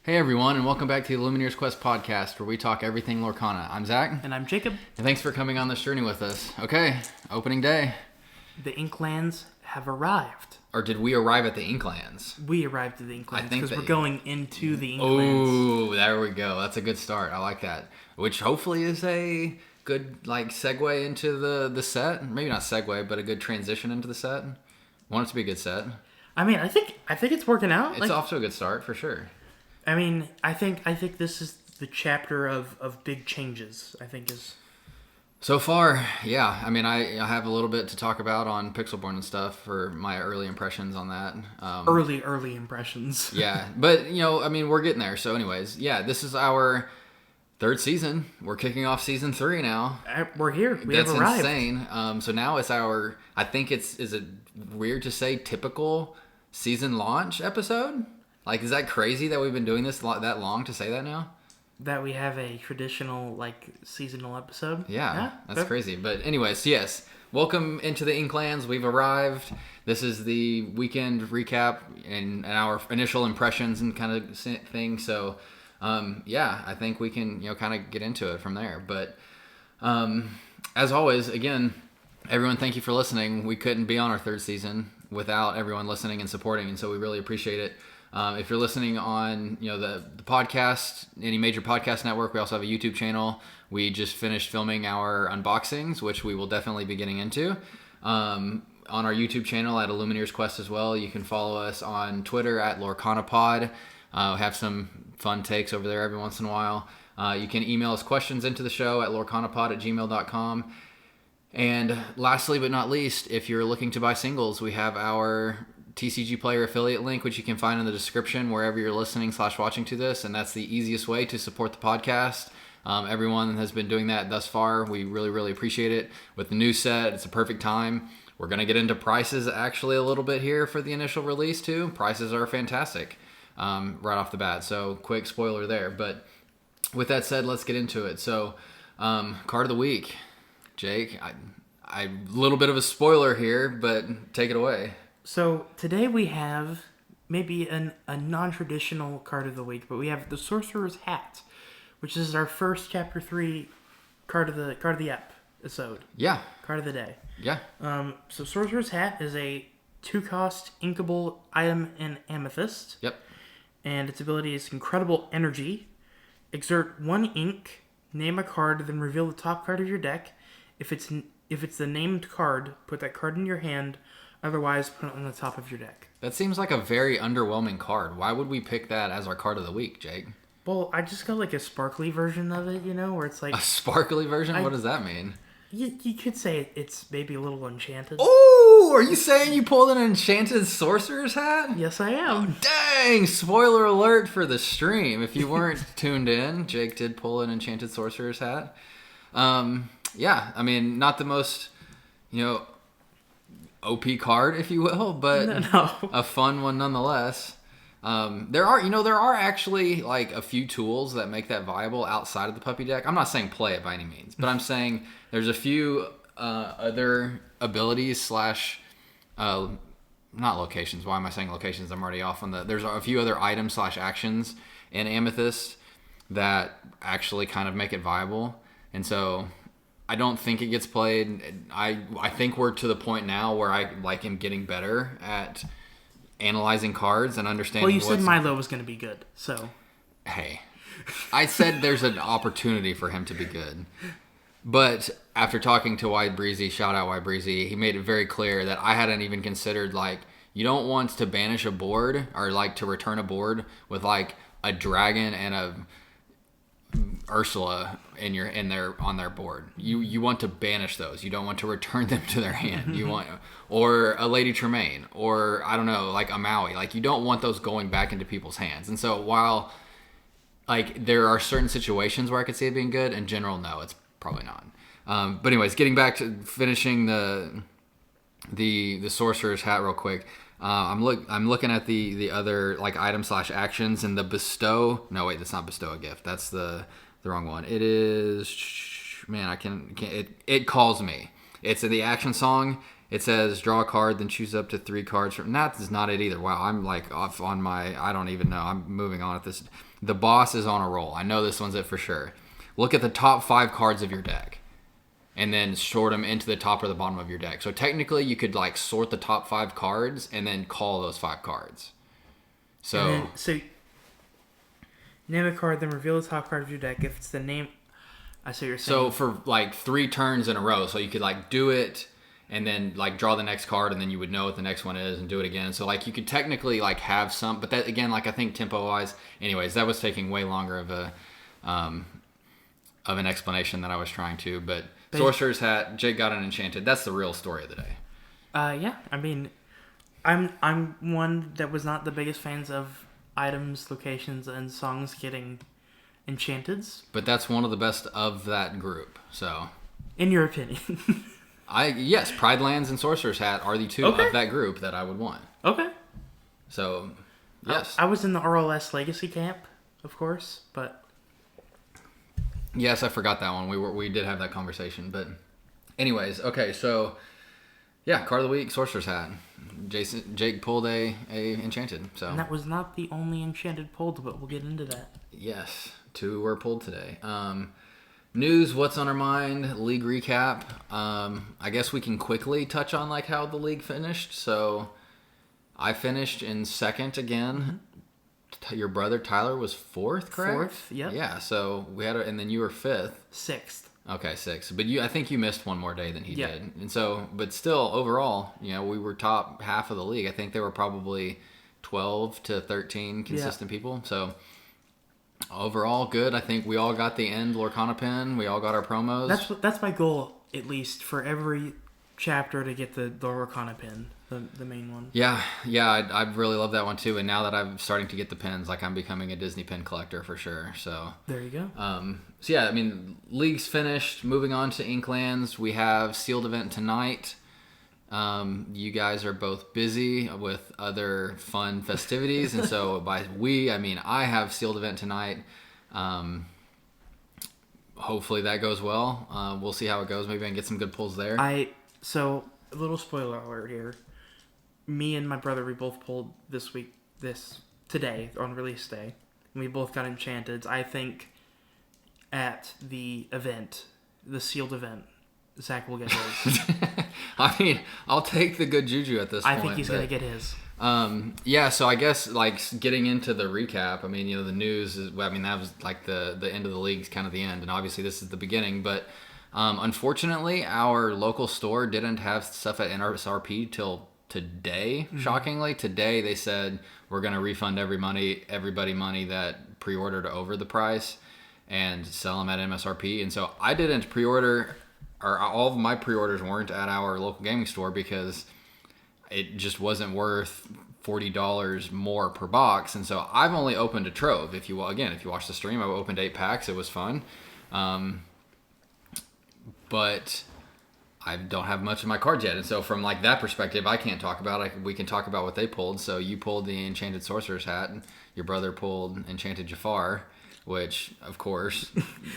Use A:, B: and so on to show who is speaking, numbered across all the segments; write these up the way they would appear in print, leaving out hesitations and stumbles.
A: Hey everyone, and welcome back to the Illumineers Quest podcast, where we talk everything Lorcana. I'm Zach.
B: And I'm Jacob.
A: And thanks for coming on this journey with us. Okay, opening day.
B: The inklands have arrived.
A: Or did we arrive at the inklands?
B: We arrived at the inklands because we're
A: they...
B: going into the inklands.
A: Oh, there we go. That's a good start. I like that. Which hopefully is a good segue into the set. Maybe not segue, but a good transition into the set. Want it to be a good set.
B: I mean, I think it's working out.
A: It's off to a good start for sure.
B: I mean, I think this is the chapter of big changes. I think is.
A: So far, yeah. I mean, I have a little bit to talk about on Pixelborn and stuff for my early impressions on that.
B: Early impressions.
A: Yeah, but I mean, we're getting there. So, anyways, yeah, this is our third season. We're kicking off season 3 now.
B: We're here.
A: That's
B: have arrived.
A: insane. So now it's our. I think is it weird to say typical season launch episode? Is that crazy that we've been doing this that long to say that now?
B: That we have a traditional, seasonal episode?
A: Yeah, that's crazy. But anyways, yes. Welcome into the Inklands. We've arrived. This is the weekend recap and our initial impressions and kind of thing. So, I think we can, kind of get into it from there. But as always, again, everyone, thank you for listening. We couldn't be on our third season without everyone listening and supporting, and so we really appreciate it. If you're listening on, the podcast, any major podcast network, we also have a YouTube channel. We just finished filming our unboxings, which we will definitely be getting into. On our YouTube channel at Illumineers Quest as well. You can follow us on Twitter at Lorcana Pod. We have some fun takes over there every once in a while. You can email us questions into the show at lorcanapod@gmail.com. And lastly but not least, if you're looking to buy singles, we have our TCG Player affiliate link, which you can find in the description wherever you're listening/watching to this, and that's the easiest way to support the podcast. Everyone has been doing that thus far. We really, really appreciate it. With the new set, it's a perfect time. We're going to get into prices actually a little bit here for the initial release too. Prices are fantastic right off the bat, so quick spoiler there. But with that said, let's get into it. So, card of the week. Jake, I little bit of a spoiler here, but take it away.
B: So today we have maybe a non-traditional card of the week, but we have the Sorcerer's Hat, which is our first Chapter 3 card of the episode.
A: Yeah.
B: Card of the day.
A: Yeah.
B: So Sorcerer's Hat is a 2-cost inkable item in Amethyst.
A: Yep.
B: And its ability is Incredible Energy. Exert 1 ink, name a card, then reveal the top card of your deck. If it's the named card, put that card in your hand. Otherwise, put it on the top of your deck. That
A: seems like a very underwhelming card. Why would we pick that as our card of the week, Jake?
B: Well, I just got a sparkly version of it, where it's like...
A: A sparkly version? What does that mean?
B: You could say it's maybe a little enchanted.
A: Oh, are you saying you pulled an enchanted sorcerer's hat?
B: Yes, I am.
A: Oh, dang! Spoiler alert for the stream. If you weren't tuned in, Jake did pull an enchanted sorcerer's hat. Yeah, I mean, not the most, OP card, if you will, but
B: no.
A: A fun one nonetheless. There are actually a few tools that make that viable outside of the puppy deck. I'm not saying play it by any means, but I'm saying there's a few other abilities / not locations. Why am I saying locations? I'm already off on there's a few other items / actions in Amethyst that actually kind of make it viable. And so I don't think it gets played. I think we're to the point now where I am getting better at analyzing cards and understanding.
B: Well, you said Milo was going to be good, so.
A: Hey, I said there's an opportunity for him to be good. But after talking to Wide Breezy, shout out Wide Breezy, he made it very clear that I hadn't even considered you don't want to banish a board or to return a board with a dragon and a Ursula on their board. You want to banish those. You don't want to return them to their hand. You want or a Lady Tremaine or I don't know, a Maui. You don't want those going back into people's hands. And so while there are certain situations where I could see it being good, in general, no, it's probably not. But anyways, getting back to finishing the Sorcerer's Hat real quick. I'm looking at the other item / actions and the bestow. No, wait, that's not bestow a gift. That's the wrong one. It is, man, I can't. It calls me. It's the action song. It says draw a card, then choose up to 3 cards from. That is not it either. Wow, I'm like off on my. I don't even know. I'm moving on at this. The boss is on a roll. I know this one's it for sure. Look at the top 5 cards of your deck, and then sort them into the top or the bottom of your deck. So technically, you could like sort the top 5 cards and then call those 5 cards. So
B: name a card, then reveal the top card of your deck. If it's the name, I see what you're saying.
A: So for like 3 turns in a row, so you could like do it and then like draw the next card, and then you would know what the next one is and do it again. So like you could technically like have some, but that again, like I think tempo wise, anyways, that was taking way longer of an explanation than I was trying to. But Sorcerer's Hat, Jake got an enchanted. That's the real story of the day.
B: Yeah, I mean, I'm one that was not the biggest fans of items, locations, and songs getting enchanteds.
A: But that's one of the best of that group. So,
B: in your opinion,
A: yes, Pride Lands and Sorcerer's Hat are the 2 of that group that I would want.
B: Okay.
A: So, yes,
B: I was in the RLS Legacy camp, of course, but
A: yes, I forgot that one. We did have that conversation, but anyways, okay, so yeah, card of the week, Sorcerer's Hat. Jake pulled a enchanted. So
B: and that was not the only enchanted pulled, but we'll get into that.
A: Yes, 2 were pulled today. News, what's on our mind, league recap. I guess we can quickly touch on like how the league finished. So I finished in 2nd again. Mm-hmm. Your brother Tyler was 4th, correct?
B: 4th, yep.
A: Yeah, so we had and then you were 5th.
B: 6th.
A: Okay, 6th. But I think you missed one more day than he did. And so, but still, overall, we were top half of the league. I think there were probably 12 to 13 consistent people. So overall, good. I think we all got the end Lorcana pin. We all got our promos.
B: That's my goal, at least, for every chapter to get the Lorcana pin, the main one. Yeah,
A: I really love that one too. And now that I'm starting to get the pins, like I'm becoming a Disney pin collector for sure. So
B: there you go.
A: So yeah, I mean, league's finished. Moving on to Inklands, we have sealed event tonight. You guys are both busy with other fun festivities, and so by we, I mean I have sealed event tonight. Hopefully that goes well. We'll see how it goes. Maybe I can get some good pulls there.
B: So a little spoiler alert here. Me and my brother, we both pulled today on release day, and we both got enchanted. I think at the event, the sealed event, Zach will get his.
A: I mean, I'll take the good juju at this point.
B: I think he's gonna get his.
A: Yeah, so I guess like getting into the recap, I mean, the news is, I mean, that was like the end of the league's kind of the end, and obviously this is the beginning, but unfortunately our local store didn't have stuff at MSRP till today. Mm-hmm. Shockingly, today they said we're going to refund everybody money that pre-ordered over the price and sell them at MSRP. And so I didn't pre-order, or all of my pre-orders weren't at our local gaming store because it just wasn't worth $40 more per box. And so I've only opened a trove. If you watch the stream, I opened 8 packs. It was fun. But I don't have much of my cards yet. And so from like that perspective, I can't talk about it. We can talk about what they pulled. So you pulled the Enchanted Sorcerer's Hat, and your brother pulled Enchanted Jafar, which, of course,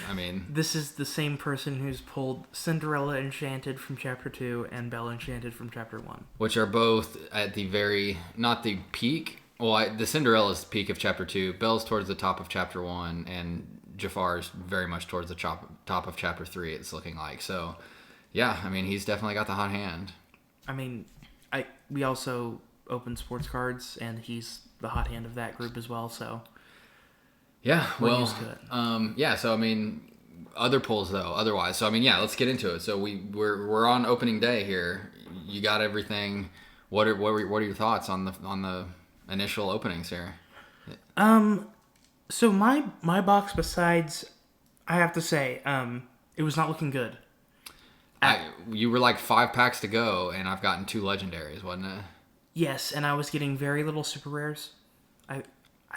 A: I mean...
B: This is the same person who's pulled Cinderella Enchanted from Chapter 2 and Belle Enchanted from Chapter 1.
A: Which are both at the very... Not the peak. Well, the Cinderella's the peak of Chapter 2. Belle's towards the top of Chapter 1. And Jafar's very much towards the top of Chapter 3, it's looking like. So... Yeah, I mean, he's definitely got the hot hand.
B: I mean, we also open sports cards, and he's the hot hand of that group as well, so...
A: Yeah,
B: we're used to it.
A: Yeah, so, I mean, other pulls, though, otherwise. So, I mean, yeah, let's get into it. So, we're on opening day here. You got everything. What are your thoughts on the initial openings here?
B: So, my box, besides, I have to say, it was not looking good.
A: You were like 5 packs to go, and I've gotten 2 legendaries, wasn't it?
B: Yes, and I was getting very little super rares. I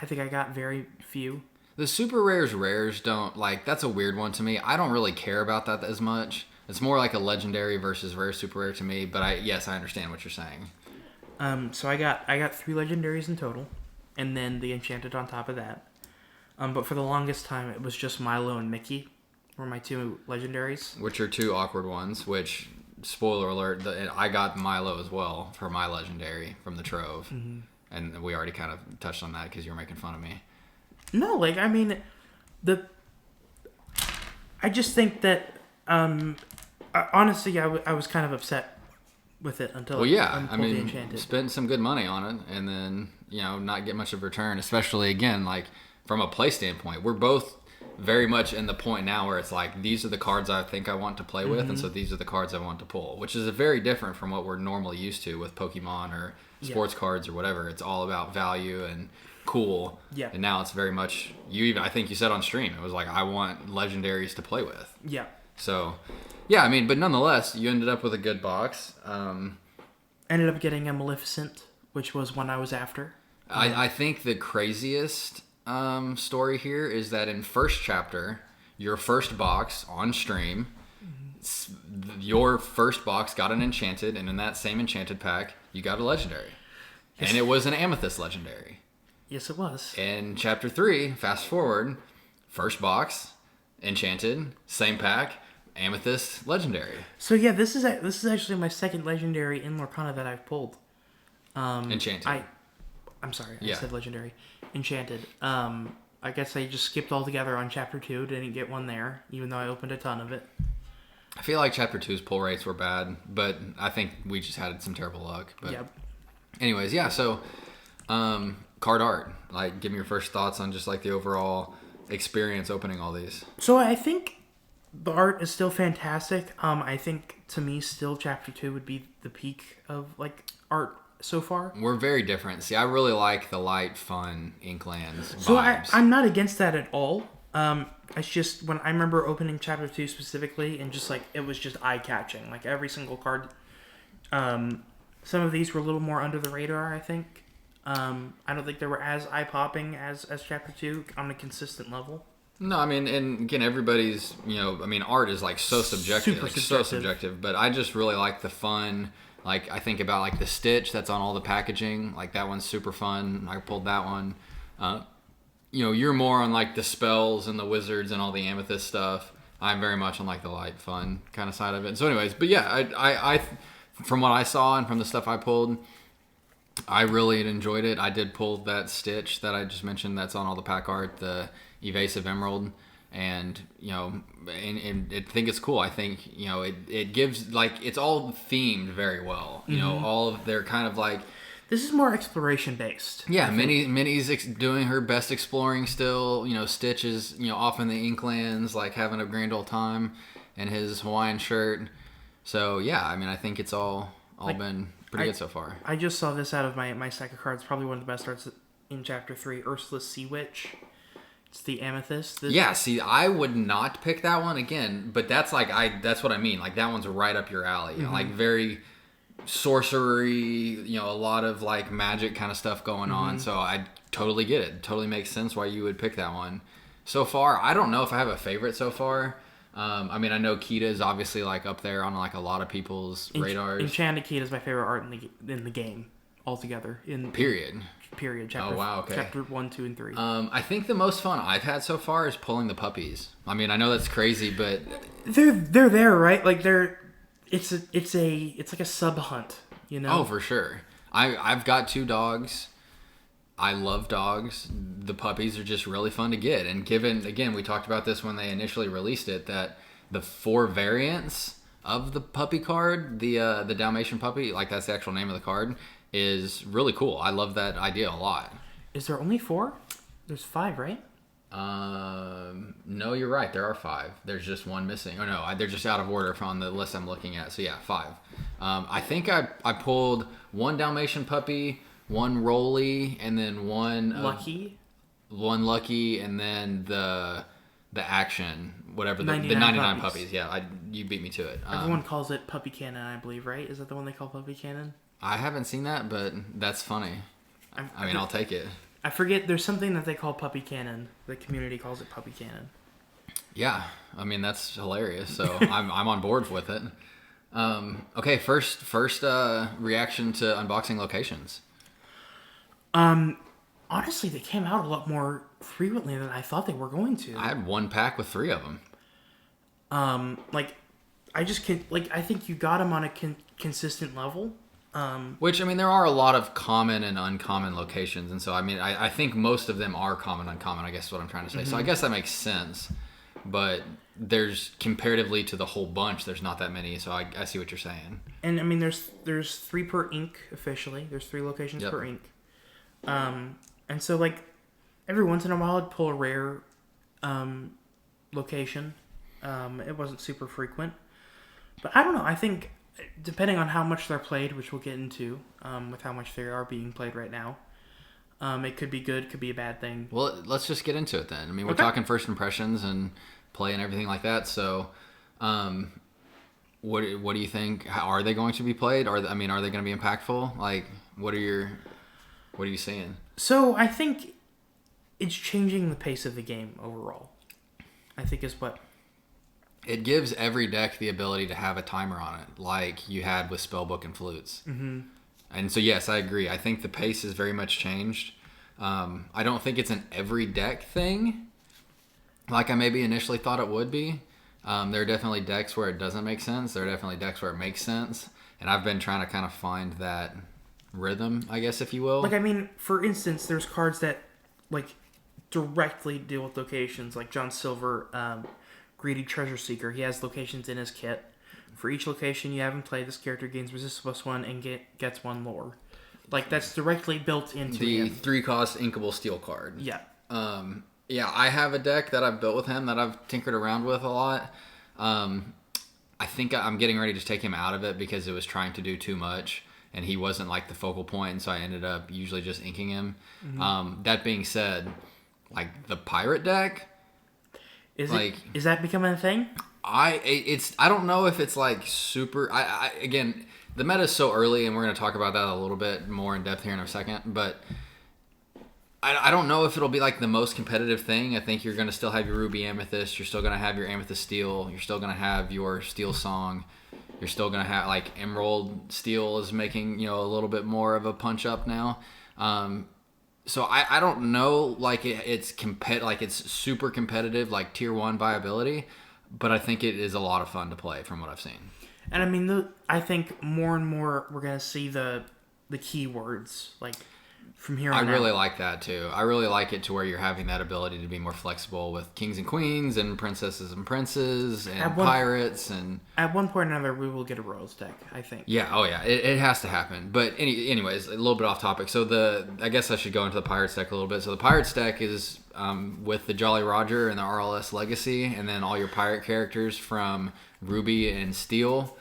B: think I got very few.
A: The super rares don't, like, that's a weird one to me. I don't really care about that as much. It's more like a legendary versus rare super rare to me, but I understand what you're saying.
B: So I got 3 legendaries in total, and then the enchanted on top of that. But for the longest time, it was just Milo and Mickey were my 2 legendaries.
A: Which are 2 awkward ones, which spoiler alert, I got Milo as well for my legendary from the Trove. And we already kind of touched on that because you were making fun of me.
B: No, like, I mean, I just think that, honestly, I was kind of upset with it until
A: I
B: pulled the
A: mean,
B: Enchanted.
A: spend some good money on it and then, not get much of a return, especially, again, like, from a play standpoint. We're both very much in the point now where it's like, these are the cards I think I want to play with, and so these are the cards I want to pull, which is very different from what we're normally used to with Pokemon or sports cards or whatever. It's all about value and cool.
B: Yeah.
A: And now it's very much, I think you said on stream, it was like, I want legendaries to play with.
B: Yeah.
A: So, yeah, I mean, but nonetheless, you ended up with a good box.
B: Ended up getting a Maleficent, which was one I was after.
A: I think the craziest story here is that in first chapter, your first box on stream, your first box got an enchanted, and in that same enchanted pack, you got a legendary. Yes. And it was an amethyst legendary.
B: Yes, it was.
A: In chapter 3, fast forward, first box, enchanted, same pack, amethyst legendary.
B: So yeah, this is actually my second legendary in Lorcana that I've pulled.
A: Enchanted.
B: I'm sorry, I said legendary. Enchanted. I guess I just skipped altogether on chapter 2. Didn't get one there, even though I opened a ton of it.
A: I feel like chapter 2's pull rates were bad, but I think we just had some terrible luck. But
B: yep.
A: Anyways, yeah. So, card art. Like, give me your first thoughts on just like the overall experience opening all these.
B: So I think the art is still fantastic. I think to me, still chapter 2 would be the peak of like art so far.
A: We're very different. See, I really like the light, fun Inklands vibes.
B: So I'm not against that at all. It's just when I remember opening chapter 2 specifically, and just like it was just eye catching. Like every single card. Some of these were a little more under the radar, I think. I don't think they were as eye popping as chapter 2 on a consistent level.
A: No, I mean, and again, everybody's, art is like so subjective.
B: Super subjective.
A: So subjective. But I just really like the fun. Like, I think about like the stitch that's on all the packaging. Like, that one's super fun. I pulled that one. You're more on like the spells and the wizards and all the amethyst stuff. I'm very much on like the light, fun kind of side of it. So, anyways, but yeah, I from what I saw and from the stuff I pulled, I really enjoyed it. I did pull that stitch that I just mentioned that's on all the pack art, the evasive emerald, and and I think it's cool. I think it gives like it's all themed very well. All of they're kind of like.
B: This is more exploration based.
A: Yeah, Minnie's doing her best exploring still. Stitch is off in the Inklands, like having a grand old time in his Hawaiian shirt. So yeah, I mean, I think it's all been pretty good so far.
B: I just saw this out of my stack of cards. Probably one of the best arts in chapter 3. Ursula's Sea Witch. It's the amethyst.
A: Yeah, see, I would not pick that one again, but that's like that's what I mean. Like that one's right up your alley. Like very sorcery, a lot of like magic kind of stuff going on. So I totally get it. Totally makes sense why you would pick that one. So far, I don't know if I have a favorite so far. I mean, I know Kita is obviously like up there on like a lot of people's radars.
B: Enchanted Kita is my favorite art in the game altogether.
A: Period.
B: Chapter,
A: oh wow. Okay.
B: Chapter 1, 2, and 3.
A: I think the most fun I've had so far is pulling the puppies. I mean, I know that's crazy, but
B: they're there, right? Like it's like a sub hunt,
A: Oh, for sure. I've got 2 dogs. I love dogs. The puppies are just really fun to get. And given, again, we talked about this when they initially released it, that the 4 variants of the puppy card, the Dalmatian puppy, like that's the actual name of the card, is really cool. I love that idea a lot.
B: Is there only 4? There's 5, right?
A: No, you're right. There are 5. There's just one missing. Oh no, they're just out of order from the list I'm looking at. So yeah, 5. I think I pulled 1 Dalmatian puppy, 1 Rolly, and then 1
B: Lucky.
A: 1 Lucky, and then the action, whatever the
B: 99
A: puppies. Yeah, you beat me to it.
B: Everyone calls it Puppy Cannon, I believe, right? Is that the one they call Puppy Cannon?
A: I haven't seen that, but that's funny. I mean, I'll take it.
B: I forget. There's something that they call Puppy Cannon. The community calls it Puppy Cannon.
A: Yeah, I mean that's hilarious. So I'm on board with it. Okay, first reaction to unboxing locations.
B: Honestly, they came out a lot more frequently than I thought they were going to.
A: I had 1 pack with 3 of them.
B: Like I just can I think you got him on a consistent level.
A: Which, I mean, there are a lot of common and uncommon locations, and so I mean, I think most of them are common, uncommon. I guess is what I'm trying to say. So I guess that makes sense, but there's comparatively to the whole bunch, there's not that many. So I see what you're saying.
B: And I mean, there's 3 per ink officially. There's 3 locations per ink. And so every once in a while, I'd pull a rare location. It wasn't super frequent, but I don't know. I think depending on how much they're played, which we'll get into with how much they are being played right now, it could be good, could be a bad thing.
A: Well, let's just get into it then. I mean, we're talking first impressions and play and everything like that. So, what do you think? How are they going to be played? Are they going to be impactful? Like, what are you seeing?
B: So I think it's changing the pace of the game overall. I think is what.
A: It gives every deck the ability to have a timer on it, like you had with Spellbook and Flutes. Mm-hmm. And so, yes, I agree. I think the pace has very much changed. I don't think it's an every deck thing, like I maybe initially thought it would be. There are definitely decks where it doesn't make sense. There are definitely decks where it makes sense. And I've been trying to kind of find that rhythm, I guess, if you will.
B: For instance, there's cards that, directly deal with locations, like John Silver, Greedy Treasure Seeker. He has locations in his kit. For each location you haven't played, this character gains resist +1 and gets 1 lore. That's directly built into
A: the
B: him.
A: 3-cost inkable steel card.
B: Yeah.
A: Yeah, I have a deck that I've built with him that I've tinkered around with a lot. I think I'm getting ready to take him out of it because it was trying to do too much, and he wasn't the focal point, and so I ended up usually just inking him. Mm-hmm. That being said, the pirate deck,
B: is that becoming a thing?
A: I don't know if it's super. Again, the meta is so early, and we're going to talk about that a little bit more in depth here in a second. But I don't know if it'll be the most competitive thing. I think you're going to still have your Ruby Amethyst. You're still going to have your Amethyst Steel. You're still going to have your Steel Song. You're still going to have Emerald Steel is making a little bit more of a punch up now. So I don't know it's it's super competitive tier 1 viability, but I think it is a lot of fun to play from what I've seen.
B: And I mean, I think more and more we're gonna see the keywords from here on out.
A: I really like that too. I really like it to where you're having that ability to be more flexible with kings and queens and princesses and princes and pirates. And
B: at one point or another, we will get a royals deck, I think.
A: Yeah, oh yeah, it has to happen. But anyways, a little bit off topic. So I guess I should go into the pirates deck a little bit. So the pirates deck is with the Jolly Roger and the RLS Legacy, and then all your pirate characters from Ruby and Steel.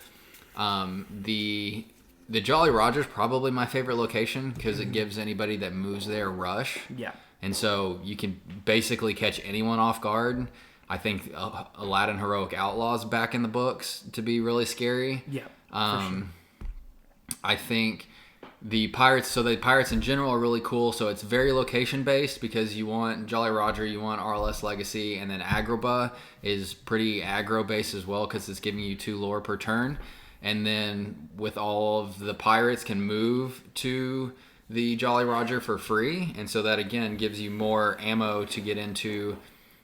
A: The Jolly Roger is probably my favorite location because it gives anybody that moves there rush.
B: Yeah.
A: And so you can basically catch anyone off guard. I think Aladdin Heroic Outlaws back in the books to be really scary.
B: Yeah. For sure.
A: I think the pirates in general are really cool. So it's very location based because you want Jolly Roger, you want RLS Legacy, and then Agrabah is pretty aggro based as well because it's giving you 2 lore per turn. And then with all of the pirates can move to the Jolly Roger for free. And so that, again, gives you more ammo to get into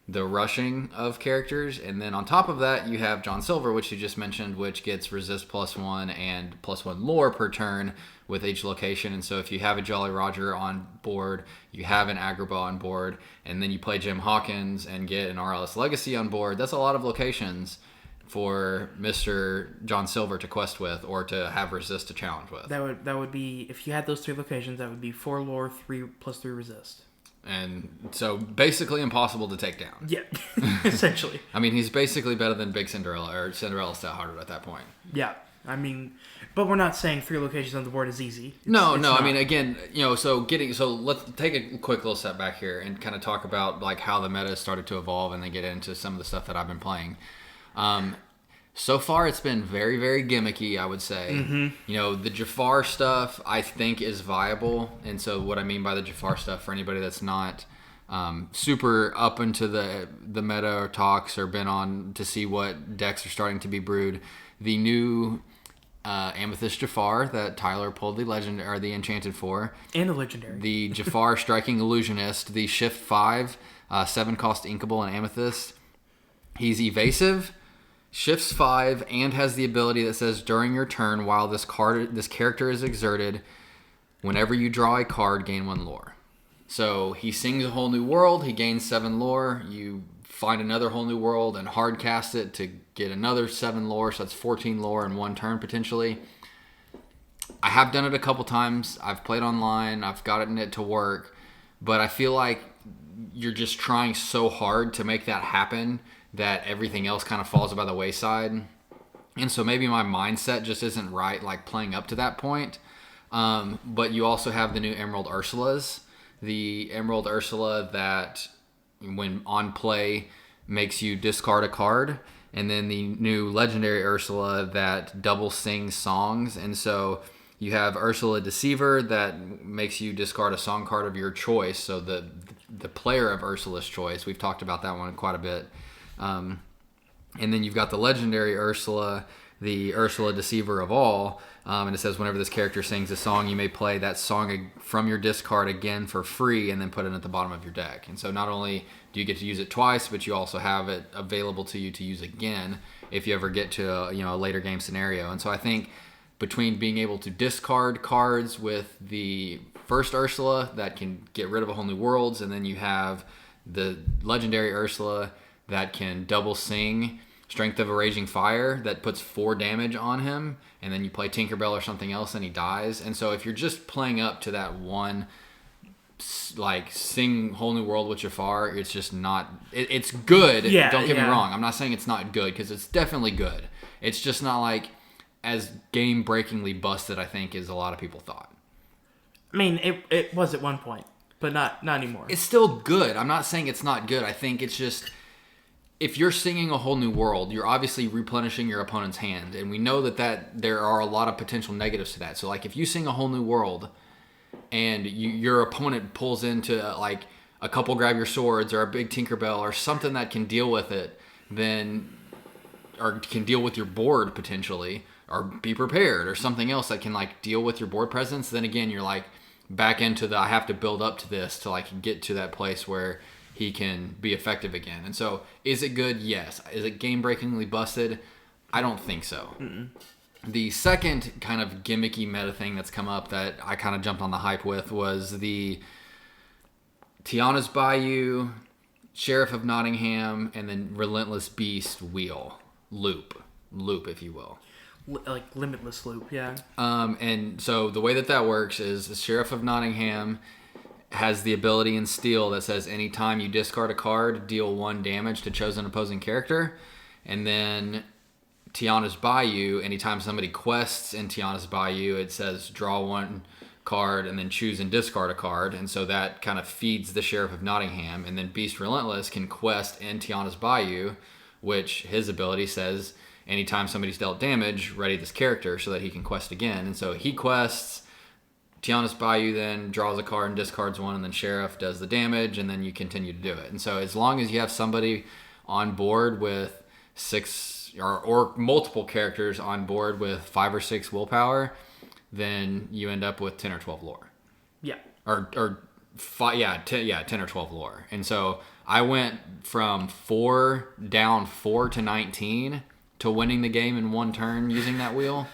A: the rushing of characters. And then on top of that, you have John Silver, which you just mentioned, which gets resist +1 and +1 lore per turn with each location. And so if you have a Jolly Roger on board, you have an Agrabah on board, and then you play Jim Hawkins and get an RLS Legacy on board, that's a lot of locations for Mr. John Silver to quest with or to have resist to challenge with.
B: That would be, if you had those 3 locations, that would be 4 lore, 3 + 3 resist.
A: And so basically impossible to take down.
B: Yeah, essentially.
A: I mean, he's basically better than Big Cinderella or Cinderella Stout Hearted at that point.
B: Yeah, I mean, but we're not saying 3 locations on the board is easy.
A: No. I mean, again, so let's take a quick little step back here and kind of talk about how the meta started to evolve and then get into some of the stuff that I've been playing. So far, it's been very, very gimmicky, I would say. Mm-hmm. The Jafar stuff, I think, is viable. And so what I mean by the Jafar stuff, for anybody that's not super up into the meta or talks or been on to see what decks are starting to be brewed, the new Amethyst Jafar that Tyler pulled the Enchanted for.
B: And the Legendary.
A: The Jafar Striking Illusionist, the Shift 5, 7-cost Inkable and Amethyst. He's evasive. Shifts 5 and has the ability that says during your turn while this character is exerted, whenever you draw a card, gain 1 lore. So he sings a whole new world, he gains 7 lore. You find another whole new world and hard cast it to get another 7 lore, so that's 14 lore in 1 turn potentially. I have done it a couple times. I've played online, I've gotten it to work, but I feel like you're just trying so hard to make that happen that everything else kind of falls by the wayside. And so maybe my mindset just isn't right, like playing up to that point. But you also have the new Emerald Ursulas. The Emerald Ursula that, when on play, makes you discard a card. And then the new Legendary Ursula that double sings songs. And so you have Ursula Deceiver that makes you discard a song card of your choice. So the player of Ursula's choice. We've talked about that one quite a bit. And then you've got the Legendary Ursula, the Ursula Deceiver of all. And it says whenever this character sings a song, you may play that song from your discard again for free and then put it at the bottom of your deck. And so not only do you get to use it twice, but you also have it available to you to use again if you ever get to a later game scenario. And so I think between being able to discard cards with the first Ursula that can get rid of a whole new worlds, and then you have the Legendary Ursula that can double sing Strength of a Raging Fire that puts 4 damage on him, and then you play Tinkerbell or something else and he dies. And so if you're just playing up to that one, like, sing Whole New World with Jafar, it's just not... It's good, don't get me wrong. I'm not saying it's not good, because it's definitely good. It's just not, like, as game-breakingly busted, I think, as a lot of people thought.
B: I mean, it was at one point, but not anymore.
A: It's still good. I'm not saying it's not good. I think it's just... If you're singing a whole new world, you're obviously replenishing your opponent's hand. And we know that there are a lot of potential negatives to that. So, like, if you sing a whole new world and your opponent pulls into, like, a couple grab your swords or a big Tinkerbell or something that can deal with it, then, or can deal with your board potentially, or be prepared, or something else that can, like, deal with your board presence, then again, you're, like, back into I have to build up to this to, like, get to that place where he can be effective again. And so, is it good? Yes. Is it game-breakingly busted? I don't think so. Mm-mm. The second kind of gimmicky meta thing that's come up that I kind of jumped on the hype with was the Tiana's Bayou, Sheriff of Nottingham, and then Relentless Beast wheel. Loop, if you will.
B: Like limitless loop, yeah.
A: And so the way that works is the Sheriff of Nottingham has the ability in Steel that says anytime you discard a card, deal 1 damage to chosen opposing character. And then Tiana's Bayou, anytime somebody quests in Tiana's Bayou, it says draw 1 card and then choose and discard a card. And so that kind of feeds the Sheriff of Nottingham. And then Beast Relentless can quest in Tiana's Bayou, which his ability says anytime somebody's dealt damage, ready this character so that he can quest again. And so he quests, Tiana's Bayou then draws a card and discards 1, and then Sheriff does the damage, and then you continue to do it. And so as long as you have somebody on board with 6 or multiple characters on board with 5 or 6 willpower, then you end up with 10 or 12 lore.
B: Yeah.
A: Or 10 or 12 lore. And so I went from 4 to 19 to winning the game in 1 turn using that wheel.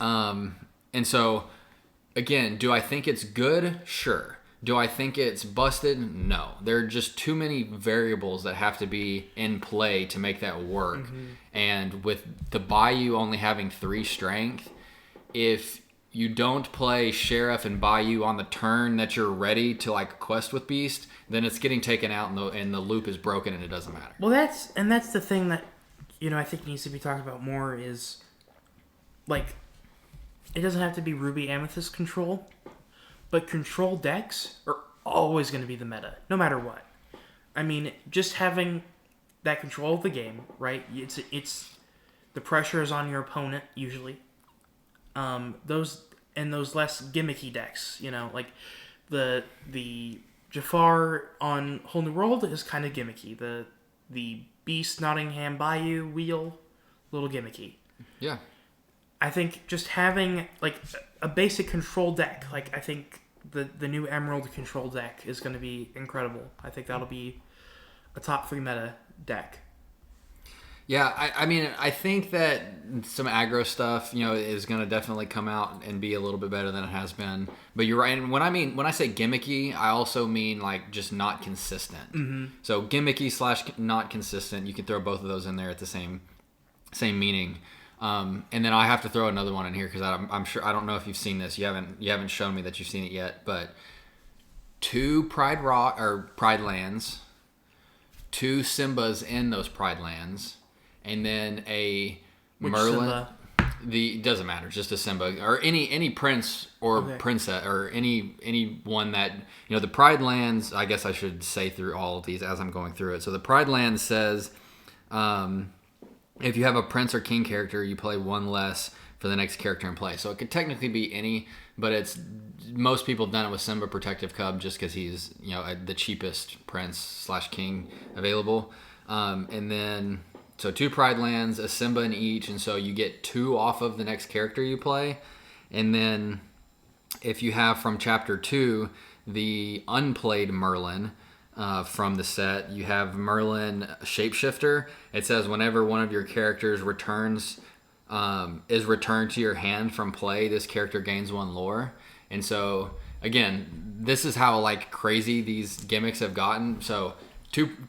A: And so, again, do I think it's good? Sure. Do I think it's busted? No. There are just too many variables that have to be in play to make that work. Mm-hmm. And with the Bayou only having 3 strength, if you don't play Sheriff and Bayou on the turn that you're ready to, like, quest with Beast, then it's getting taken out and the loop is broken and it doesn't matter.
B: Well, that's the thing that, I think needs to be talked about more is, like, it doesn't have to be Ruby Amethyst control, but control decks are always going to be the meta, no matter what. I mean, just having that control of the game, right? It's the pressure is on your opponent usually. Those less gimmicky decks, like the Jafar on Whole New World is kind of gimmicky. The Beast Nottingham Bayou wheel, little gimmicky.
A: Yeah.
B: I think just having, like, a basic control deck, like, I think the new Emerald control deck is going to be incredible. I think that'll be a top 3 meta deck.
A: Yeah, I mean, I think that some aggro stuff, is going to definitely come out and be a little bit better than it has been. But you're right. And when I say gimmicky, I also mean like just not consistent. Mm-hmm. So gimmicky / not consistent, you can throw both of those in there at the same meaning. And then I have to throw another one in here because I'm sure, I don't know if you've seen this. You haven't shown me that you've seen it yet. But 2 Pride lands, 2 Simbas in those Pride lands. And then a
B: Which
A: Merlin.
B: Simba?
A: Doesn't matter, just a Simba or any prince or princess or any one that the Pride lands. I guess I should say through all of these as I'm going through it. So the Pride land says, if you have a prince or king character, you play 1 less for the next character in play. So it could technically be any, but most people have done it with Simba Protective Cub just because he's the cheapest prince / king available, and then. So 2 Pride lands, a Simba in each, and so you get 2 off of the next character you play. And then if you have from Chapter 2 the unplayed Merlin from the set, you have Merlin Shapeshifter. It says whenever one of your characters is returned to your hand from play, this character gains 1 lore. And so, again, this is how like crazy these gimmicks have gotten. So...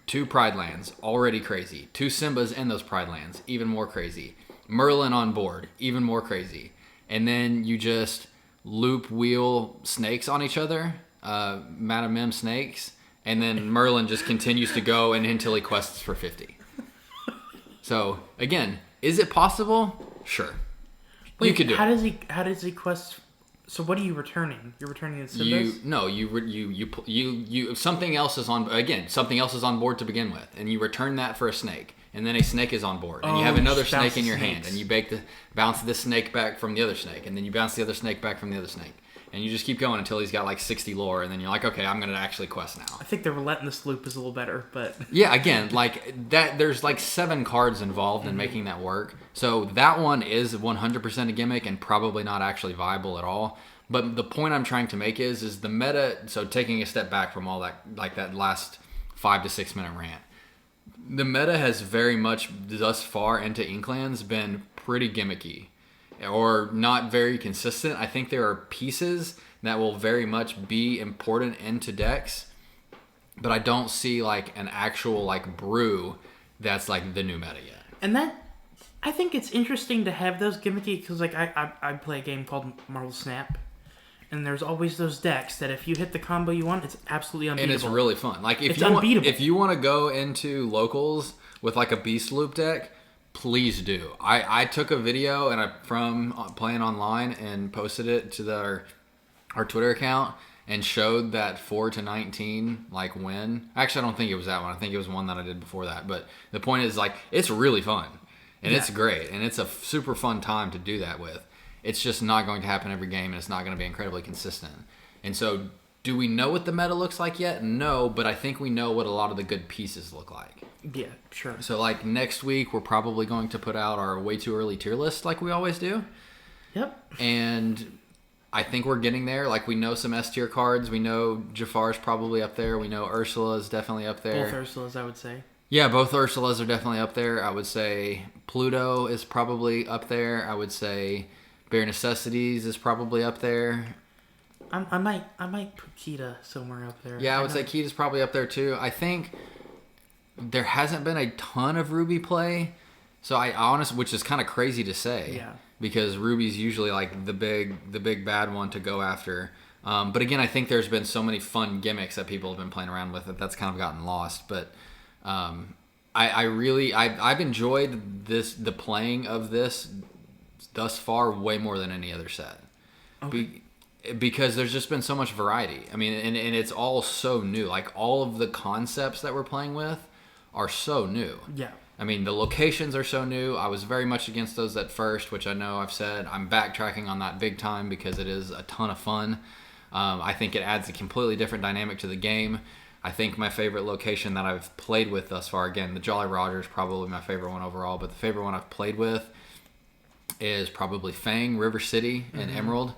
A: Two Pride lands, already crazy. 2 Simbas in those Pride lands, even more crazy. Merlin on board, even more crazy. And then you just loop wheel snakes on each other, Madam Mim snakes, and then Merlin just continues to go until he quests for 50. So, again, is it possible? Sure.
B: Wait,
A: you could do it.
B: How does he quest? So what are you returning? You're returning the Simbas?
A: You something else is on board to begin with, and you return that for a snake, and then a snake is on board, and you have another snake in your hand, and you bounce this snake back from the other snake, and then you bounce the other snake back from the other snake, and you just keep going until he's got like 60 lore, and then you're like, okay, I'm gonna actually quest now.
B: I think the relentless loop is a little better, but
A: yeah, again, like that. There's like 7 cards involved in making that work, so that one is 100% a gimmick and probably not actually viable at all. But the point I'm trying to make is the meta. So taking a step back from all that, like that last 5 to 6 minute rant, the meta has very much thus far into Inklands been pretty gimmicky, or not very consistent. I think there are pieces that will very much be important into decks, but I don't see like an actual like brew that's like the new meta yet.
B: And that, I think it's interesting to have those gimmicky because like I play a game called Marvel Snap. And there's always those decks that if you hit the combo you want, it's absolutely unbeatable.
A: And it's really fun. Like if
B: unbeatable.
A: If you want to go into locals with like a Beast Loop deck, please do. I took a video from playing online and posted it to our Twitter account and showed that 4-19 like win. Actually, I don't think it was that one. I think it was one that I did before that. But the point is like it's really fun and it's great and it's a super fun time to do that with. It's just not going to happen every game, and it's not going to be incredibly consistent. And so, do we know what the meta looks like yet? No, but I think we know what a lot of the good pieces look like.
B: Yeah, sure.
A: So, like, next week, we're probably going to put out our way too early tier list like we always do.
B: Yep.
A: And I think we're getting there. Like, we know some S tier cards. We know Jafar's probably up there. We know Ursula is definitely up there.
B: Both Ursulas, I would say.
A: Yeah, both Ursulas are definitely up there. I would say Pluto is probably up there. I would say Bare Necessities is probably up there.
B: I might put Kita somewhere up there.
A: Yeah, I would say Kita's probably up there too. I think there hasn't been a ton of Ruby play, so I honestly, which is kind of crazy to say,
B: yeah,
A: because Ruby's usually like the big bad one to go after. But again, I think there's been so many fun gimmicks that people have been playing around with that's kind of gotten lost. But I've enjoyed the playing of this thus far way more than any other set.
B: Okay.
A: Because there's just been so much variety. I mean, and it's all so new. Like, all of the concepts that we're playing with are so new.
B: Yeah.
A: I mean, the locations are so new. I was very much against those at first, which I know I've said. I'm backtracking on that big time because it is a ton of fun. I think it adds a completely different dynamic to the game. I think my favorite location that I've played with thus far, again, the Jolly Roger is probably my favorite one overall, but the favorite one I've played with is probably Fang, River City, and Emerald.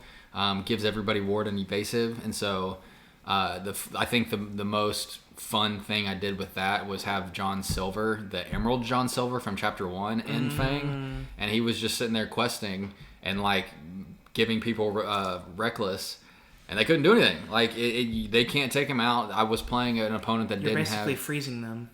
A: Gives everybody ward and evasive, and so I think the most fun thing I did with that was have John Silver, the Emerald John Silver from Chapter 1 in Fang, and he was just sitting there questing and like giving people reckless, and they couldn't do anything. Like they can't take him out. I was playing an opponent that
B: You're
A: didn't have.
B: basically freezing them.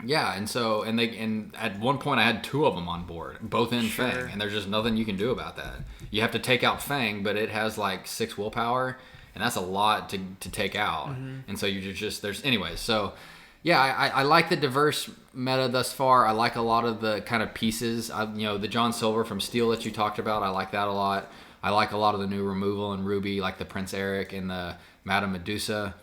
A: Yeah, and at one point I had 2 of them on board, both in Fang, and there's just nothing you can do about that. You have to take out Fang, but it has like 6 willpower. And that's a lot to take out. And so you just there's anyways. So yeah, I like the diverse meta thus far. I like a lot of the kind of pieces. The John Silver from Steel that you talked about. I like that a lot. I like a lot of the new removal in Ruby, like the Prince Eric and the Madame Medusa.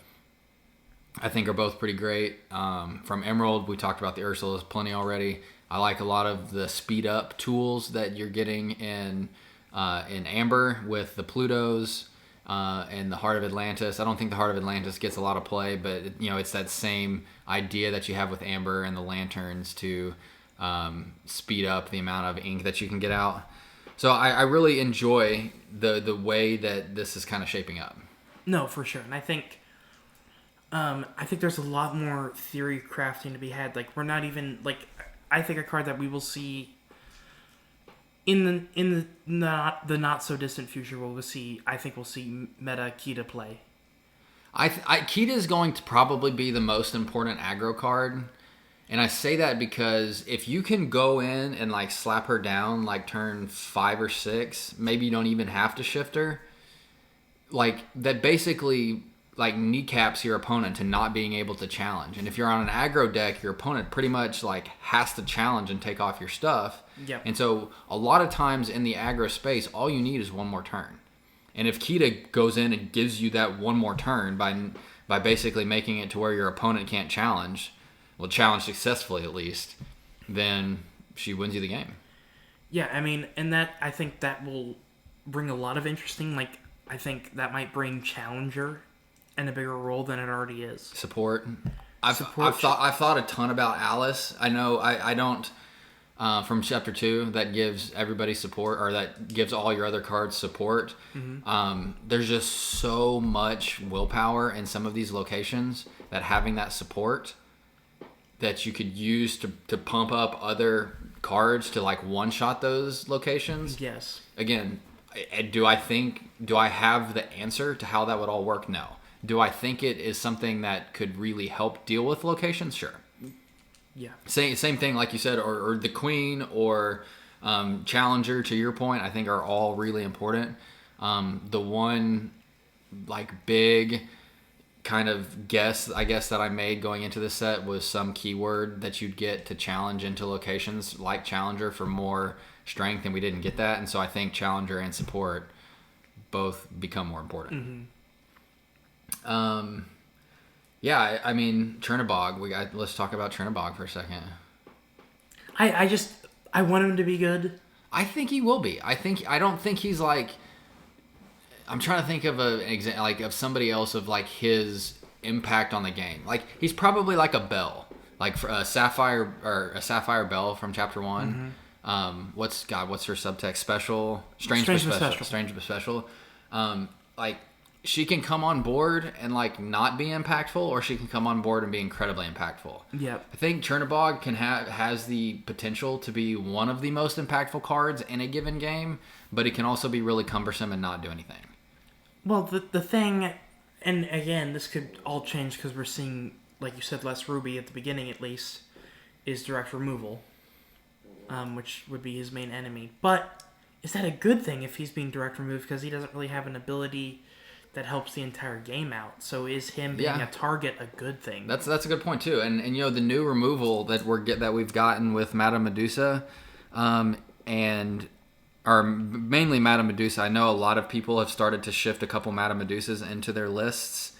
A: I think are both pretty great. From Emerald, we talked about the Ursulas plenty already. I like a lot of the speed up tools that you're getting in Amber with the Plutos. And the Heart of Atlantis. I don't think the Heart of Atlantis gets a lot of play, but it's that same idea that you have with Amber and the lanterns to speed up the amount of ink that you can get out. So I really enjoy the way that this is kind of shaping up.
B: No, for sure, and I think there's a lot more theory crafting to be had. Like we're not even like I think a card that we will see. In the not so distant future, we'll see. I think we'll see meta Kita play.
A: Kita is going to probably be the most important aggro card, and I say that because if you can go in and like slap her down like turn 5 or 6, maybe you don't even have to shift her. Like that basically like kneecaps your opponent to not being able to challenge. And if you're on an aggro deck, your opponent pretty much like has to challenge and take off your stuff.
B: Yep.
A: And so a lot of times in the aggro space, all you need is one more turn. And if Kita goes in and gives you that one more turn by basically making it to where your opponent can't challenge, well, challenge successfully at least, then she wins you the game.
B: Yeah, I mean, and that I think that will bring a lot of interesting. Like I think that might bring Challenger in a bigger role than it already is.
A: Support. I've thought a ton about Alice. I know I don't from Chapter 2 that gives everybody support, or that gives all your other cards support. There's just so much willpower in some of these locations that having that support that you could use to pump up other cards to like one-shot those locations.
B: Yes.
A: Again, do I have the answer to how that would all work? No. Do I think it is something that could really help deal with locations? Sure.
B: Yeah.
A: Same thing, like you said, or the Queen or Challenger, to your point, I think are all really important. The one like big kind of guess, I guess, that I made going into this set was some keyword that you'd get to challenge into locations like Challenger for more strength, and we didn't get that. And so I think Challenger and support both become more important. Yeah, I mean, Chernabog. Let's talk about Chernabog for a second.
B: I want him to be good.
A: I think he will be. I don't think he's like. I'm trying to think of an example, like of somebody else of like his impact on the game. Like he's probably like a Bell, like for a Sapphire Bell from Chapter 1. What's her subtext? Strange but special. Like she can come on board and like not be impactful, or she can come on board and be incredibly impactful.
B: Yep.
A: I think Chernabog has the potential to be one of the most impactful cards in a given game, but it can also be really cumbersome and not do anything.
B: Well, the thing, and again, this could all change because we're seeing, like you said, less Ruby at the beginning at least, is direct removal, which would be his main enemy. But is that a good thing if he's being direct removed, because he doesn't really have an ability that helps the entire game out? So is him being a target a good thing?
A: That's a good point too. And the new removal that we've gotten with Madame Medusa, or mainly Madame Medusa. I know a lot of people have started to shift a couple Madame Medusas into their lists.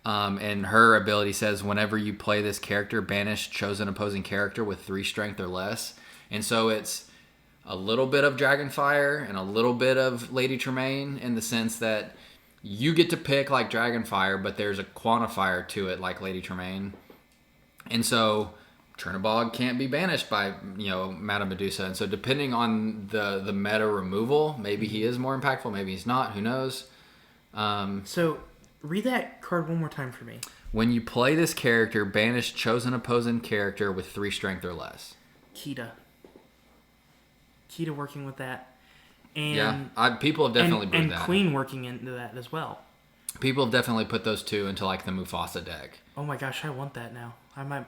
A: And her ability says, whenever you play this character, banish chosen opposing character with 3 strength or less. And so it's a little bit of Dragonfire and a little bit of Lady Tremaine, in the sense that you get to pick like Dragonfire, but there's a quantifier to it like Lady Tremaine. And so Chernabog can't be banished by, Madame Medusa. And so depending on the meta removal, maybe he is more impactful, maybe he's not, who knows.
B: So Read that card one more time for me.
A: When you play this character, banish chosen opposing character with 3 strength or less.
B: Kita working with that. And,
A: yeah, people have definitely brewed
B: and
A: that.
B: Queen working into that as well.
A: People have definitely put those 2 into like the Mufasa deck.
B: Oh my gosh, I want that now. I might.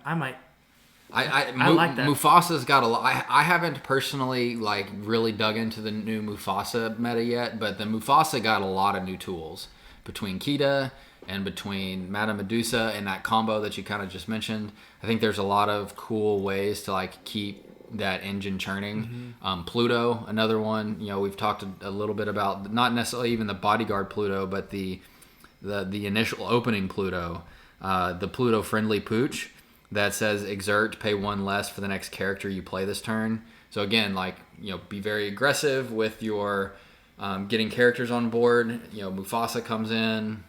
A: I
B: like that.
A: Mufasa's got a lot. I haven't personally like really dug into the new Mufasa meta yet, but the Mufasa got a lot of new tools between Kita and between Madame Medusa and that combo that you kind of just mentioned. I think there's a lot of cool ways to like keep that engine churning. Mm-hmm. Pluto, another one. You know, we've talked a little bit about not necessarily even the bodyguard Pluto, but the initial opening Pluto, the Pluto friendly pooch that says exert, pay 1 less for the next character you play this turn. So again, like, you know, be very aggressive with your getting characters on board. You know, Mufasa comes in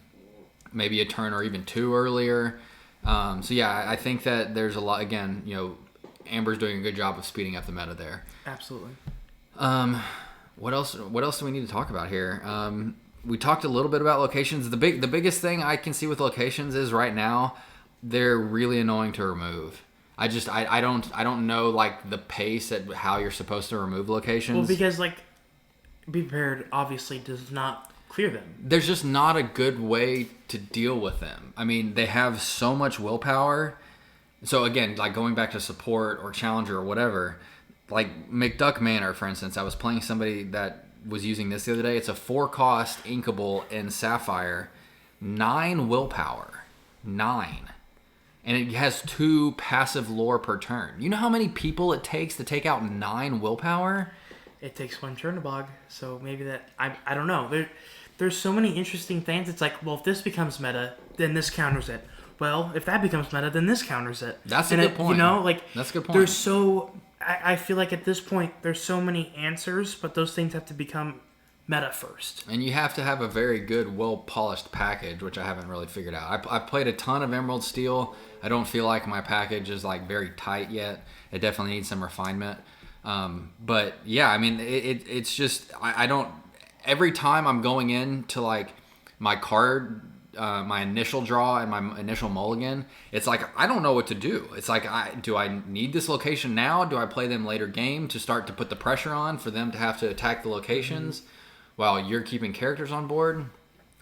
A: maybe a turn or even 2 earlier. So yeah, I think that there's a lot. Again, you know, Amber's doing a good job of speeding up the meta there.
B: Absolutely.
A: What else do we need to talk about here? We talked a little bit about locations. The biggest thing I can see with locations is right now they're really annoying to remove. I don't know like the pace at how you're supposed to remove locations.
B: Well, because like Be Prepared obviously does not clear them.
A: There's just not a good way to deal with them. I mean, they have so much willpower. So again, like going back to support or challenger or whatever, like McDuck Manor, for instance, I was playing somebody that was using this the other day. It's a 4-cost inkable in Sapphire, 9 willpower, 9. And it has 2 passive lore per turn. You know how many people it takes to take out 9 willpower?
B: It takes 1 turn to bog, so maybe that I don't know. There's so many interesting things. It's like, well, if this becomes meta, then this counters it. Well, if that becomes meta, then this counters it.
A: That's a good point.
B: You know, like
A: that's a good point.
B: There's so I feel like at this point there's so many answers, but those things have to become meta first.
A: And you have to have a very good, well-polished package, which I haven't really figured out. I've played a ton of Emerald Steel. I don't feel like my package is like very tight yet. It definitely needs some refinement. But yeah, I mean, it's just I don't. Every time I'm going into like my card, my initial draw and my initial mulligan, it's like I don't know what to do. It's like do I need this location now? Do I play them later game to start to put the pressure on for them to have to attack the locations while you're keeping characters on board?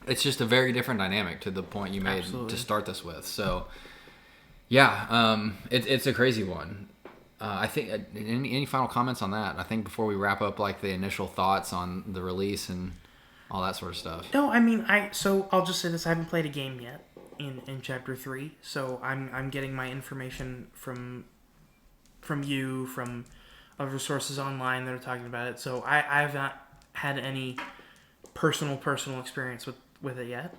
A: It's just a very different dynamic to the point you made to start this with. So yeah, it's a crazy one. I think any final comments on that? I think before we wrap up, like the initial thoughts on the release and all that sort of stuff.
B: No, I mean so I'll just say this: I haven't played a game yet in Chapter 3, so I'm getting my information from you, from other sources online that are talking about it. So I have not had any personal experience with it yet.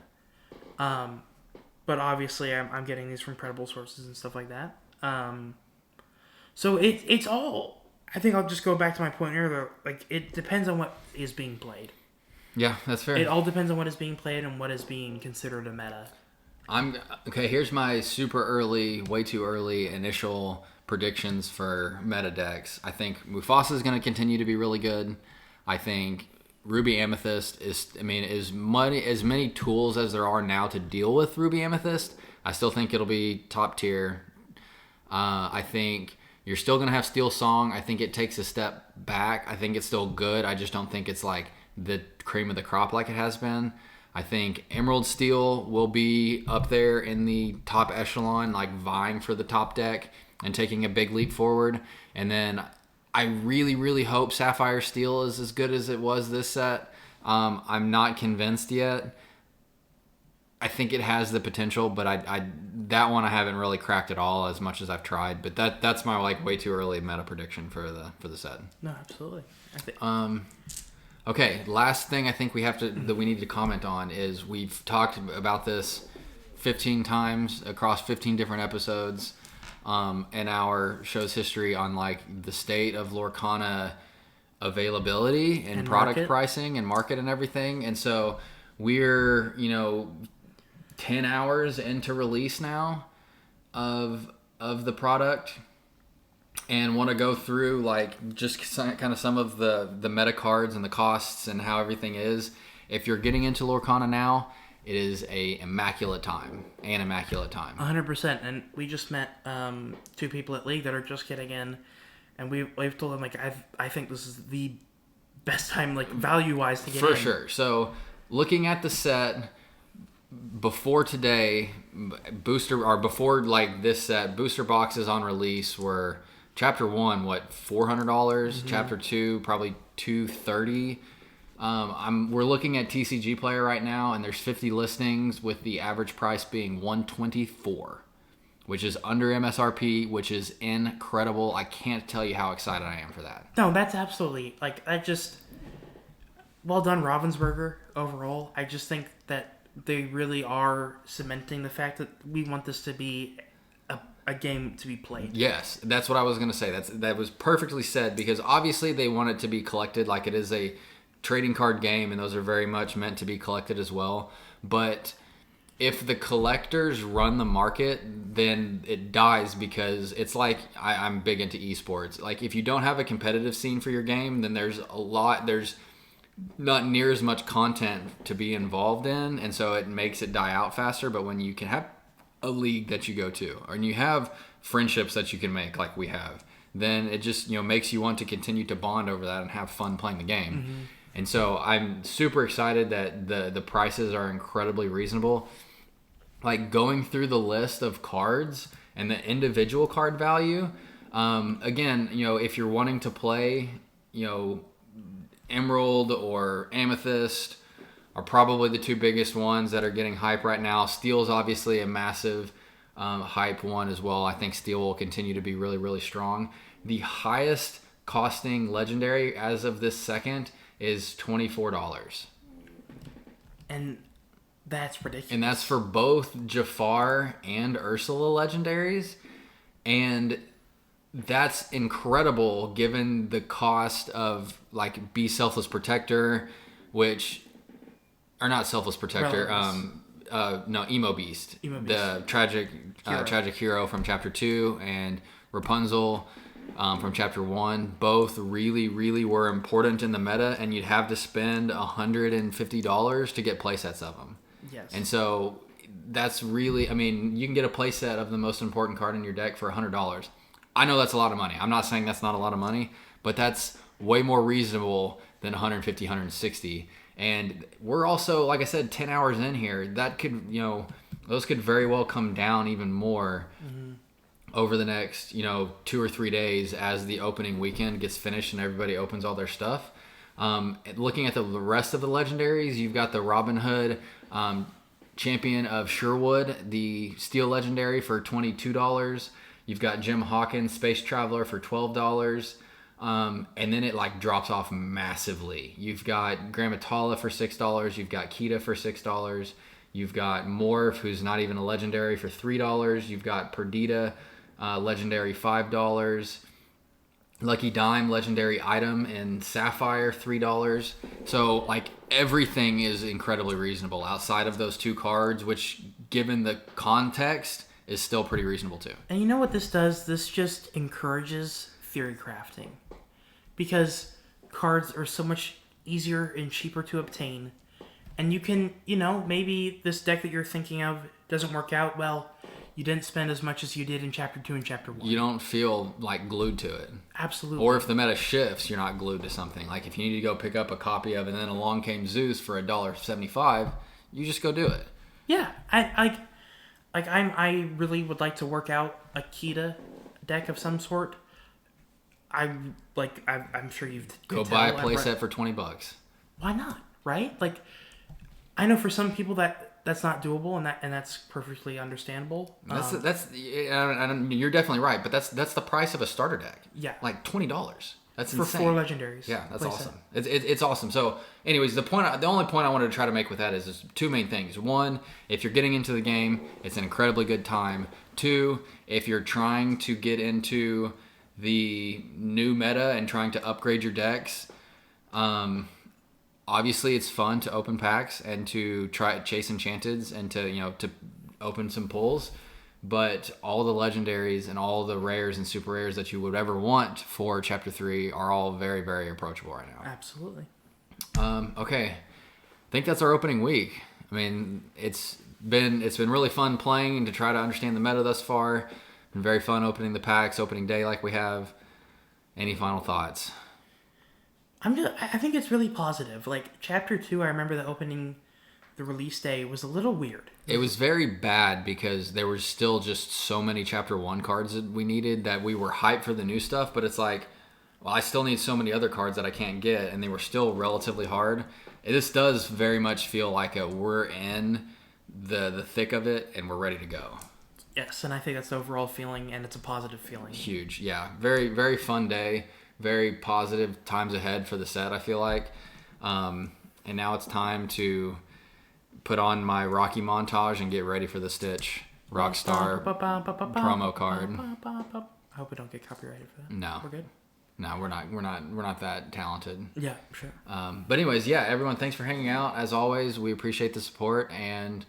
B: But obviously I'm getting these from credible sources and stuff like that. So it's all. I think I'll just go back to my point earlier. Like, it depends on what is being played.
A: Yeah, that's fair.
B: It all depends on what is being played and what is being considered a meta.
A: Okay, here's my super early, way too early initial predictions for meta decks. I think Mufasa is going to continue to be really good. I think Ruby Amethyst is as many tools as there are now to deal with Ruby Amethyst. I still think it'll be top tier. I think you're still going to have Steel Song. I think it takes a step back. I think it's still good. I just don't think it's like the cream of the crop like it has been. I think Emerald Steel will be up there in the top echelon, like vying for the top deck and taking a big leap forward. And then I really, really hope Sapphire Steel is as good as it was this set. I'm not convinced yet. I think it has the potential, but that one I haven't really cracked at all as much as I've tried. But that's my like way too early meta prediction for the set.
B: No, absolutely.
A: Okay, last thing I think that we need to comment on is we've talked about this 15 times across 15 different episodes in our show's history on like the state of Lorcana availability and product market. Pricing and market and everything. And so we're 10 hours into release now of the product, and want to go through like just kind of some of the meta cards and the costs and how everything is. If you're getting into Lorcana now,
B: Uh-huh.
C: It is an immaculate time.
B: 100%. And we just met 2 people at League that are just getting in, and we've told them, like, I think this is the best time, like, value-wise to get in.
C: For sure. So, looking at the set before today, before like this set, booster boxes on release were Chapter 1, what, $400? Mm-hmm. Chapter 2, probably $230. We're looking at TCG Player right now, and there's 50 listings with the average price being $124, which is under MSRP, which is incredible. I can't tell you how excited I am for that.
B: No, that's absolutely, like, well done, Ravensburger, overall. I just think that they really are cementing the fact that we want this to be a game to be played.
C: Yes, that's what I was going to say. That was perfectly said, because obviously they want it to be collected, like it is a trading card game, and those are very much meant to be collected as well. But if the collectors run the market, then it dies, because it's like, I'm big into esports. Like, if you don't have a competitive scene for your game, then there's not near as much content to be involved in, and so it makes it die out faster. But when you can have a league that you go to, and you have friendships that you can make like we have, then it just makes you want to continue to bond over that and have fun playing the game. Mm-hmm. And so I'm super excited that the prices are incredibly reasonable. Like, going through the list of cards and the individual card value, again, if you're wanting to play, Emerald or Amethyst are probably the 2 biggest ones that are getting hype right now. Steel is obviously a massive hype one as well. I think Steel will continue to be really, really strong. The highest costing legendary as of this second is $24.
B: And that's ridiculous.
C: And that's for both Jafar and Ursula legendaries. And that's incredible given the cost of, like, Be Selfless Protector, or not Selfless Protector, Emo Beast. The tragic hero from Chapter 2, and Rapunzel from Chapter 1. Both really, really were important in the meta, and you'd have to spend $150 to get playsets of them.
B: Yes.
C: And so that's really, you can get a playset of the most important card in your deck for $100. I know that's a lot of money. I'm not saying that's not a lot of money, but that's way more reasonable than $150, $160. And we're also, like I said, 10 hours in here. That could, those could very well come down even more over the next, 2 or 3 days as the opening weekend gets finished and everybody opens all their stuff. Looking at the rest of the legendaries, you've got the Robin Hood Champion of Sherwood, the Steel Legendary, for $22. You've got Jim Hawkins Space Traveler for $12. And then it drops off massively. You've got Grammatala for $6. You've got Kita for $6. You've got Morph, who's not even a legendary, for $3. You've got Perdita, legendary, $5. Lucky Dime, legendary item in Sapphire, $3. So everything is incredibly reasonable outside of those 2 cards, which, given the context, is still pretty reasonable too.
B: And you know what this does? This just encourages theory crafting, because cards are so much easier and cheaper to obtain, and you can, maybe this deck that you're thinking of doesn't work out well. You didn't spend as much as you did in Chapter 2 and Chapter 1.
C: You don't feel glued to it.
B: Absolutely.
C: Or if the meta shifts, you're not glued to something. Like, if you need to go pick up a copy of, and then along came Zeus for $1.75, you just go do it.
B: Yeah, I really would like to work out a Kita deck of some sort. I'm sure you've
C: go buy a playset for $20.
B: Why not? Right? I know for some people that's not doable, and that's perfectly understandable.
C: You're definitely right, but that's the price of a starter deck.
B: Yeah,
C: $20. That's
B: for
C: insane.
B: 4 legendaries.
C: Yeah, that's awesome. It's awesome. So, anyways, the only point I wanted to try to make with that is 2 main things. 1, if you're getting into the game, it's an incredibly good time. 2, if you're trying to get into the new meta and trying to upgrade your decks, obviously it's fun to open packs and to try chase enchanteds and to open some pulls. But all the legendaries and all the rares and super rares that you would ever want for Chapter 3 are all very, very approachable right now.
B: Absolutely.
C: Okay. I think that's our opening week. I mean, it's been really fun playing and to try to understand the meta thus far. Been very fun opening the packs, opening day like we have. Any final thoughts?
B: I think it's really positive. Like chapter 2, I remember the release day was a little weird.
C: It was very bad because there was still just so many chapter 1 cards that we needed that we were hyped for the new stuff, but it's like, well, I still need so many other cards that I can't get, and they were still relatively hard. This does very much feel like we're in the thick of it and we're ready to go.
B: Yes, and I think that's the overall feeling, and it's a positive feeling.
C: Huge, yeah. Very, very fun day. Very positive times ahead for the set, I feel like. And now it's time to put on my Rocky montage and get ready for the Stitch Rockstar promo card.
B: I hope we don't get copyrighted for that.
C: No.
B: We're good?
C: No, we're not that talented.
B: Yeah, sure.
C: But anyways, yeah, everyone, thanks for hanging out. As always, we appreciate the support, and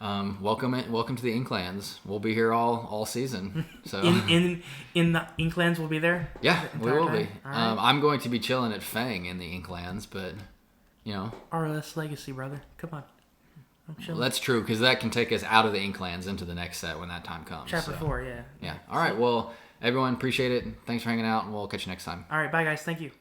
C: welcome to the Inklands. We'll be here all season. So
B: in the Inklands, we'll be there.
C: Yeah, we will be.
B: Right.
C: I'm going to be chilling at Fang in the Inklands, but
B: RLS Legacy, brother. Come on.
C: Well, that's true, because that can take us out of the Inklands into the next set when that time comes.
B: Chapter 4, yeah.
C: Yeah. All right. Well, everyone, appreciate it. Thanks for hanging out, and we'll catch you next time.
B: All right. Bye, guys. Thank you.